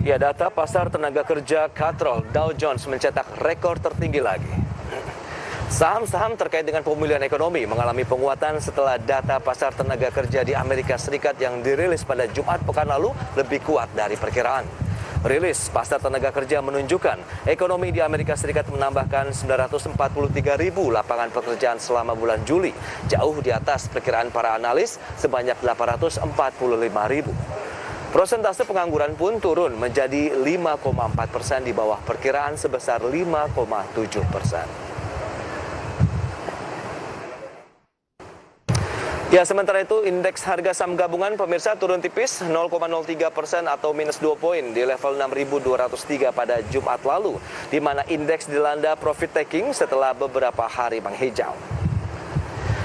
Ya, data pasar tenaga kerja katrol Dow Jones mencetak rekor tertinggi lagi. Saham-saham terkait dengan pemulihan ekonomi mengalami penguatan setelah data pasar tenaga kerja di Amerika Serikat yang dirilis pada Jumat pekan lalu lebih kuat dari perkiraan. Rilis pasar tenaga kerja menunjukkan ekonomi di Amerika Serikat menambahkan 943.000 lapangan pekerjaan selama bulan Juli, jauh di atas perkiraan para analis sebanyak 845.000. Prosentase pengangguran pun turun menjadi 5,4% di bawah perkiraan sebesar 5,7%. Ya, sementara itu indeks harga saham gabungan pemirsa turun tipis 0,03% atau minus 2 poin di level 6.203 pada Jumat lalu, di mana indeks dilanda profit taking setelah beberapa hari menghijau.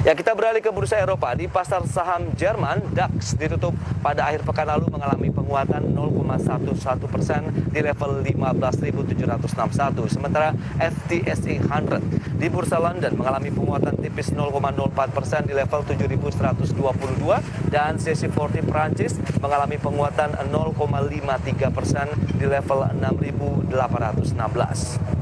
Ya, kita beralih ke bursa Eropa. Di pasar saham Jerman, DAX ditutup pada akhir pekan lalu mengalami penguatan 0,11% di level 15.761. Sementara FTSE 100 di bursa London mengalami penguatan tipis 0,04% di level 7.122 dan CAC 40 Prancis mengalami penguatan 0,53% di level 6.816.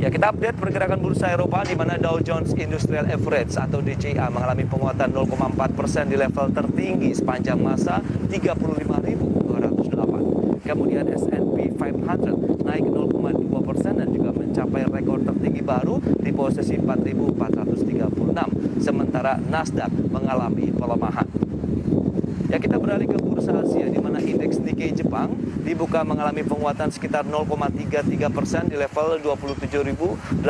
Ya, kita update pergerakan bursa Eropa di mana Dow Jones Industrial Average atau DJA mengalami penguatan 0,4% di level tertinggi sepanjang masa 35.208. Kemudian S&P 500 naik 0,2% dan juga mencapai rekor tertinggi baru di posisi 4.436. Sementara Nasdaq mengalami pelemahan. Ya, kita beralih ke bursa Asia di mana indeks Nikkei Jepang dibuka mengalami penguatan sekitar 0,33% di level 27.820,04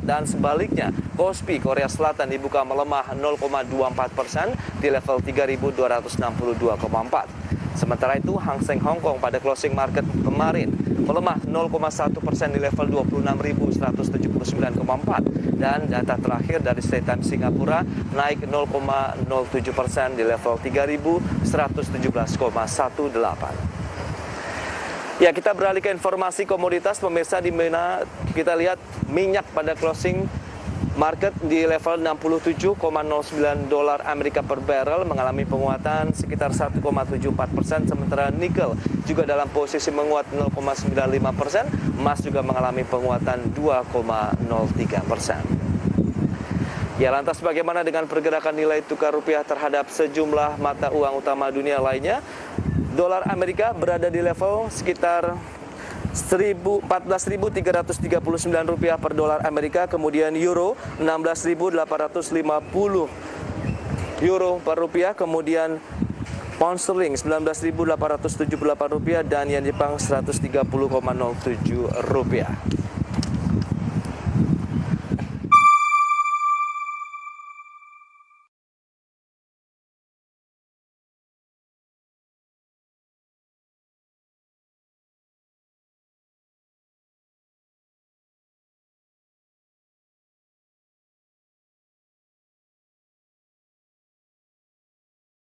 dan sebaliknya Kospi Korea Selatan dibuka melemah 0,24% di level 3.262,4. Sementara itu Hang Seng Hong Kong pada closing market kemarin melemah 0,1% di level 26.179,4 dan data terakhir dari Straits Times Singapura naik 0,07% di level 3.117,18. Ya, kita beralih ke informasi komoditas pemirsa di mana kita lihat minyak pada closing market di level 67,09 dolar Amerika per barrel mengalami penguatan sekitar 1,74%, sementara nikel juga dalam posisi menguat 0,95%, emas juga mengalami penguatan 2,03%. Ya, lantas bagaimana dengan pergerakan nilai tukar rupiah terhadap sejumlah mata uang utama dunia lainnya? Dolar Amerika berada di level sekitar 14.339 rupiah per dolar Amerika, kemudian euro 16.850 euro per rupiah, kemudian pound sterling 19.878 rupiah dan yen Jepang 130,07 rupiah.